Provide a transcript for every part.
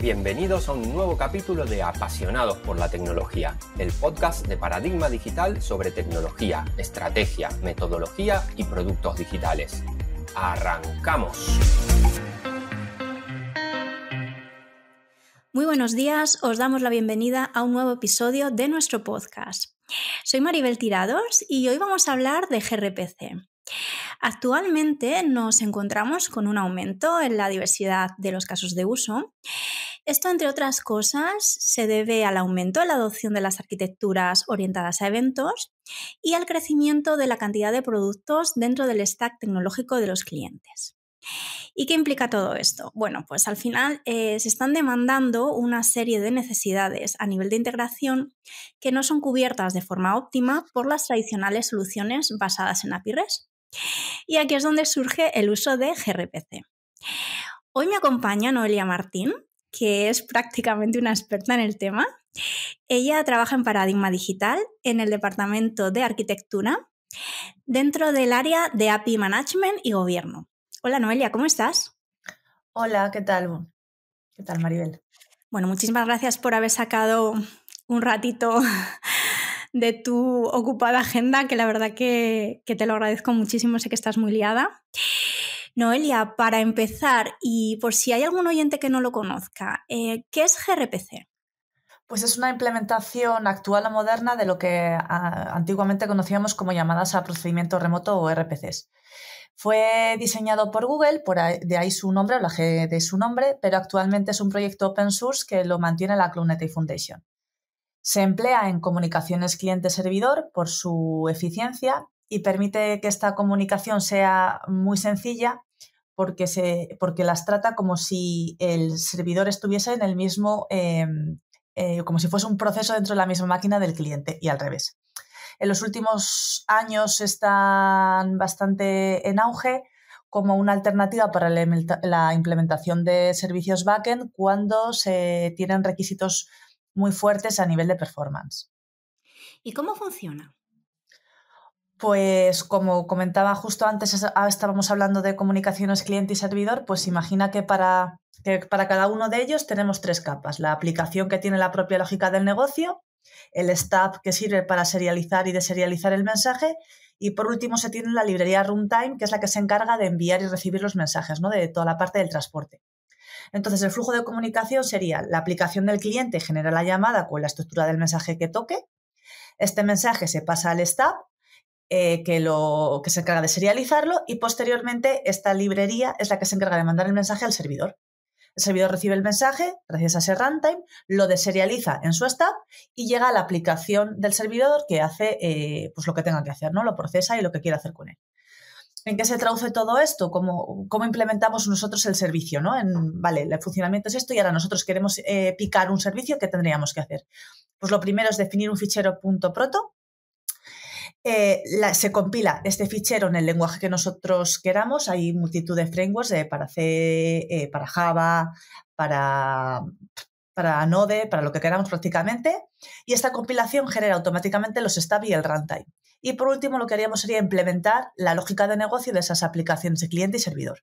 Bienvenidos a un nuevo capítulo de Apasionados por la Tecnología, el podcast de Paradigma Digital sobre tecnología, estrategia, metodología y productos digitales. ¡Arrancamos! Muy buenos días, os damos la bienvenida a un nuevo episodio de nuestro podcast. Soy Maribel Tirados y hoy vamos a hablar de gRPC. Actualmente nos encontramos con un aumento en la diversidad de los casos de uso. Esto, entre otras cosas, se debe al aumento en la adopción de las arquitecturas orientadas a eventos y al crecimiento de la cantidad de productos dentro del stack tecnológico de los clientes. ¿Y qué implica todo esto? Bueno, pues al final se están demandando una serie de necesidades a nivel de integración que no son cubiertas de forma óptima por las tradicionales soluciones basadas en API REST. Y aquí es donde surge el uso de gRPC. Hoy me acompaña Noelia Martín, que es prácticamente una experta en el tema. Ella trabaja en Paradigma Digital en el departamento de arquitectura dentro del área de API Management y Gobierno. Hola Noelia, ¿cómo estás? Hola, ¿qué tal? ¿Qué tal, Maribel? Bueno, muchísimas gracias por haber sacado un ratito de tu ocupada agenda, que la verdad que te lo agradezco muchísimo, sé que estás muy liada. Noelia, para empezar, y por si hay algún oyente que no lo conozca, ¿qué es gRPC? Pues es una implementación actual o moderna de lo que antiguamente conocíamos como llamadas a procedimiento remoto o RPCs. Fue diseñado por Google, de ahí su nombre, o la G de su nombre, pero actualmente es un proyecto open source que lo mantiene la Cloud Native Foundation. Se emplea en comunicaciones cliente-servidor por su eficiencia y permite que esta comunicación sea muy sencilla porque las trata como si el servidor estuviese en el mismo, como si fuese un proceso dentro de la misma máquina del cliente y al revés. En los últimos años están bastante en auge como una alternativa para la implementación de servicios backend cuando se tienen requisitos muy fuertes a nivel de performance. ¿Y cómo funciona? Pues como comentaba justo antes, estábamos hablando de comunicaciones cliente y servidor, pues imagina que para cada uno de ellos tenemos tres capas. La aplicación que tiene la propia lógica del negocio, el stub que sirve para serializar y deserializar el mensaje y por último se tiene la librería runtime, que es la que se encarga de enviar y recibir los mensajes, ¿no? De toda la parte del transporte. Entonces el flujo de comunicación sería la aplicación del cliente genera la llamada con la estructura del mensaje que toque, este mensaje se pasa al stub, que se encarga de serializarlo y posteriormente esta librería es la que se encarga de mandar el mensaje al servidor. El servidor recibe el mensaje gracias a ese runtime, lo deserializa en su stub y llega a la aplicación del servidor que hace pues lo que tenga que hacer, ¿no? Lo procesa y lo que quiera hacer con él. ¿En qué se traduce todo esto? ¿Cómo implementamos nosotros el servicio, ¿no? Vale, el funcionamiento es esto y ahora nosotros queremos picar un servicio, ¿qué tendríamos que hacer? Pues lo primero es definir un fichero .proto. Se compila este fichero en el lenguaje que nosotros queramos. Hay multitud de frameworks para C, para Java, para Node, para lo que queramos prácticamente. Y esta compilación genera automáticamente los stub y el runtime. Y por último, lo que haríamos sería implementar la lógica de negocio de esas aplicaciones de cliente y servidor.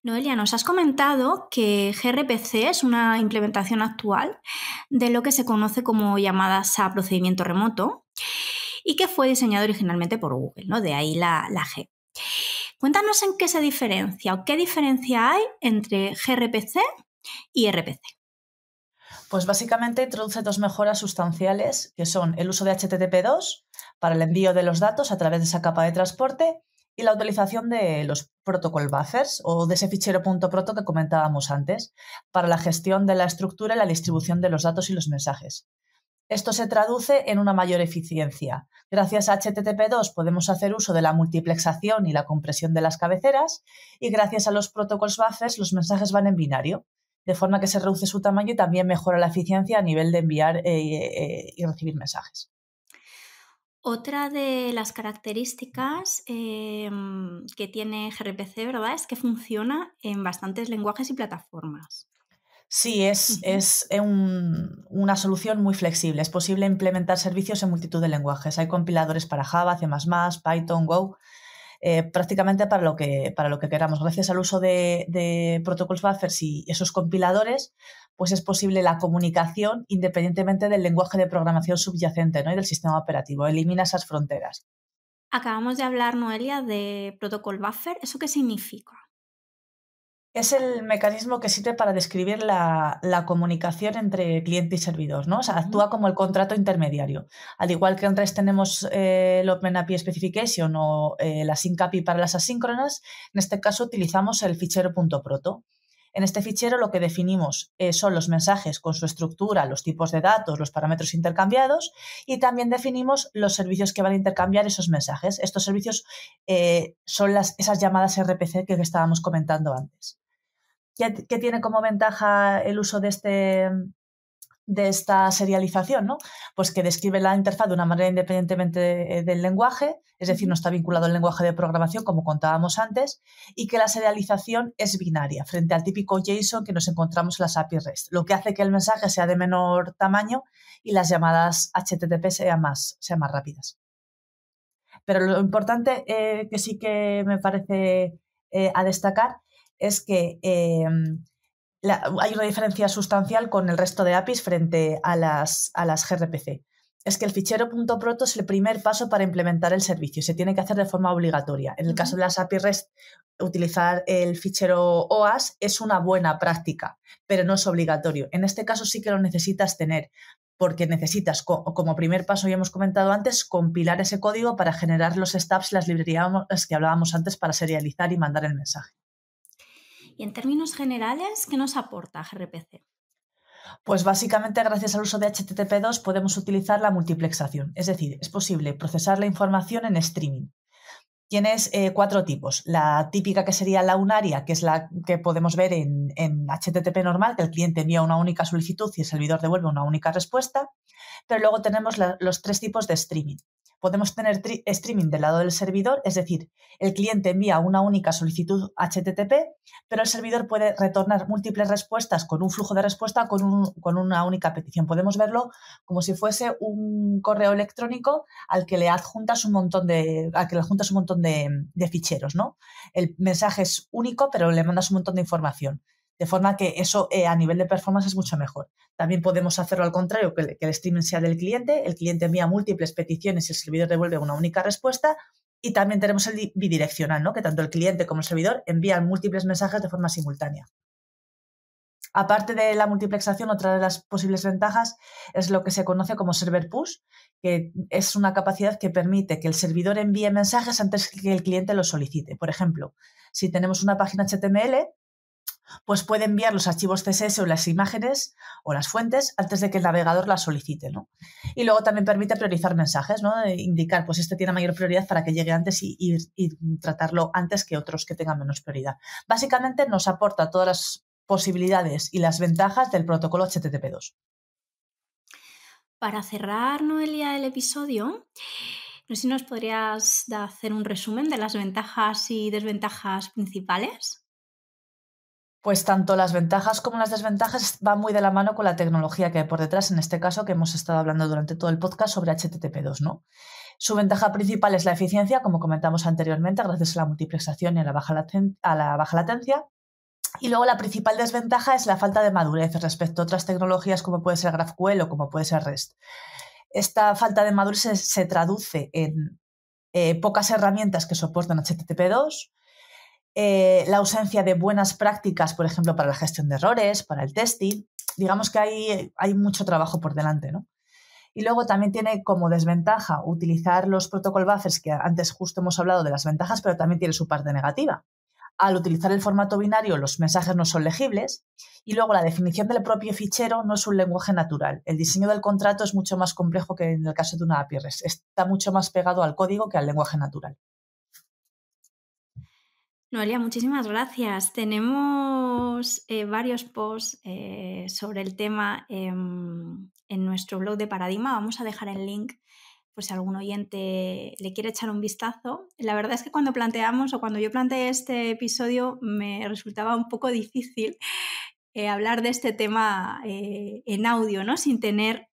Noelia, nos has comentado que gRPC es una implementación actual de lo que se conoce como llamadas a procedimiento remoto y que fue diseñado originalmente por Google, ¿no? De ahí la G. Cuéntanos en qué se diferencia o qué diferencia hay entre gRPC y RPC. Pues básicamente introduce dos mejoras sustanciales que son el uso de HTTP2 para el envío de los datos a través de esa capa de transporte y la utilización de los protocol buffers o de ese fichero .proto que comentábamos antes para la gestión de la estructura y la distribución de los datos y los mensajes. Esto se traduce en una mayor eficiencia. Gracias a HTTP2 podemos hacer uso de la multiplexación y la compresión de las cabeceras y gracias a los protocols buffers los mensajes van en binario, de forma que se reduce su tamaño y también mejora la eficiencia a nivel de enviar y recibir mensajes. Otra de las características que tiene gRPC, ¿verdad?, es que funciona en bastantes lenguajes y plataformas. Sí, es una solución muy flexible. Es posible implementar servicios en multitud de lenguajes. Hay compiladores para Java, C++, Python, Go, prácticamente para lo que queramos. Gracias al uso de protocols buffers y esos compiladores pues es posible la comunicación independientemente del lenguaje de programación subyacente, ¿no? Y del sistema operativo. Elimina esas fronteras. Acabamos de hablar, Noelia, de Protocol Buffer. ¿Eso qué significa? Es el mecanismo que sirve para describir la comunicación entre cliente y servidor, ¿no? O sea, actúa como el contrato intermediario. Al igual que en REST tenemos el Open API Specification o la Sync API para las asíncronas, en este caso utilizamos el fichero .proto. En este fichero lo que definimos son los mensajes con su estructura, los tipos de datos, los parámetros intercambiados y también definimos los servicios que van a intercambiar esos mensajes. Estos servicios son esas llamadas RPC que estábamos comentando antes. ¿Qué tiene como ventaja el uso de esta serialización, ¿no? Pues que describe la interfaz de una manera independientemente del lenguaje, es decir, no está vinculado al lenguaje de programación como contábamos antes, y que la serialización es binaria frente al típico JSON que nos encontramos en las API REST, lo que hace que el mensaje sea de menor tamaño y las llamadas HTTP sean más rápidas. Pero lo importante que sí que me parece a destacar es que hay una diferencia sustancial con el resto de APIs frente a las gRPC. Es que el fichero .proto es el primer paso para implementar el servicio y se tiene que hacer de forma obligatoria. En el caso de las API REST, utilizar el fichero OAS es una buena práctica, pero no es obligatorio. En este caso sí que lo necesitas tener, porque necesitas, como primer paso, ya hemos comentado antes, compilar ese código para generar los stubs, las librerías que hablábamos antes para serializar y mandar el mensaje. Y en términos generales, ¿qué nos aporta gRPC? Pues básicamente gracias al uso de HTTP2 podemos utilizar la multiplexación, es decir, es posible procesar la información en streaming. Tienes 4 tipos. La típica que sería la unaria, que es la que podemos ver en HTTP normal, que el cliente envía una única solicitud y el servidor devuelve una única respuesta. Pero luego tenemos los 3 tipos de streaming. Podemos tener streaming del lado del servidor, es decir, el cliente envía una única solicitud HTTP, pero el servidor puede retornar múltiples respuestas con un flujo de respuesta con una única petición. Podemos verlo como si fuese un correo electrónico al que le adjuntas un montón de ficheros, ¿no? El mensaje es único, pero le mandas un montón de información. De forma que eso a nivel de performance es mucho mejor. También podemos hacerlo al contrario, que el streaming sea del cliente, el cliente envía múltiples peticiones y el servidor devuelve una única respuesta. Y también tenemos el bidireccional, ¿no? Que tanto el cliente como el servidor envían múltiples mensajes de forma simultánea. Aparte de la multiplexación, otra de las posibles ventajas es lo que se conoce como server push, que es una capacidad que permite que el servidor envíe mensajes antes que el cliente los solicite. Por ejemplo, si tenemos una página HTML, pues puede enviar los archivos CSS o las imágenes o las fuentes antes de que el navegador las solicite, ¿no? Y luego también permite priorizar mensajes, ¿no? Indicar, pues este tiene mayor prioridad para que llegue antes y tratarlo antes que otros que tengan menos prioridad. Básicamente nos aporta todas las posibilidades y las ventajas del protocolo HTTP2. Para cerrar, Noelia, el episodio, no sé si nos podrías hacer un resumen de las ventajas y desventajas principales. Pues tanto las ventajas como las desventajas van muy de la mano con la tecnología que hay por detrás, en este caso que hemos estado hablando durante todo el podcast sobre HTTP2, ¿no? Su ventaja principal es la eficiencia, como comentamos anteriormente, gracias a la multiplexación y a la baja latencia. Y luego la principal desventaja es la falta de madurez respecto a otras tecnologías como puede ser GraphQL o como puede ser REST. Esta falta de madurez se traduce en pocas herramientas que soportan HTTP2, la ausencia de buenas prácticas, por ejemplo, para la gestión de errores, para el testing. Digamos que hay mucho trabajo por delante, ¿no? Y luego también tiene como desventaja utilizar los protocol buffers, que antes justo hemos hablado de las ventajas, pero también tiene su parte negativa. Al utilizar el formato binario, los mensajes no son legibles y luego la definición del propio fichero no es un lenguaje natural. El diseño del contrato es mucho más complejo que en el caso de una API REST. Está mucho más pegado al código que al lenguaje natural. Noelia, muchísimas gracias. Tenemos varios posts sobre el tema en nuestro blog de Paradigma. Vamos a dejar el link por si algún oyente le quiere echar un vistazo. La verdad es que cuando yo planteé este episodio me resultaba un poco difícil hablar de este tema en audio, ¿no? Sin tener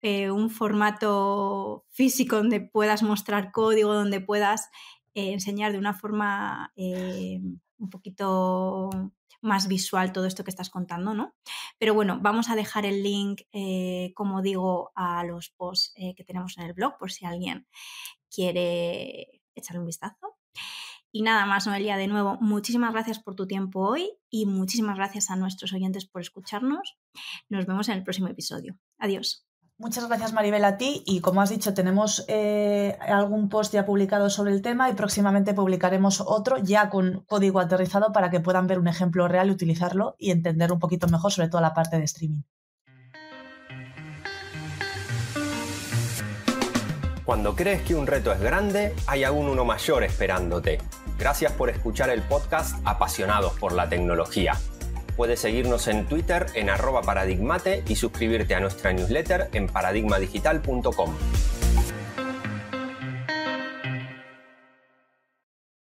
un formato físico donde puedas mostrar código, donde puedas enseñar de una forma un poquito más visual todo esto que estás contando, ¿no? Pero bueno, vamos a dejar el link, como digo, a los posts que tenemos en el blog por si alguien quiere echarle un vistazo. Y nada más, Noelia, de nuevo, muchísimas gracias por tu tiempo hoy y muchísimas gracias a nuestros oyentes por escucharnos. Nos vemos en el próximo episodio. Adiós. Muchas gracias, Maribel, a ti. Y como has dicho, tenemos algún post ya publicado sobre el tema y próximamente publicaremos otro ya con código aterrizado para que puedan ver un ejemplo real y utilizarlo y entender un poquito mejor sobre todo la parte de streaming. Cuando crees que un reto es grande, hay aún uno mayor esperándote. Gracias por escuchar el podcast Apasionados por la Tecnología. Puedes seguirnos en Twitter en @paradigmate y suscribirte a nuestra newsletter en paradigmadigital.com.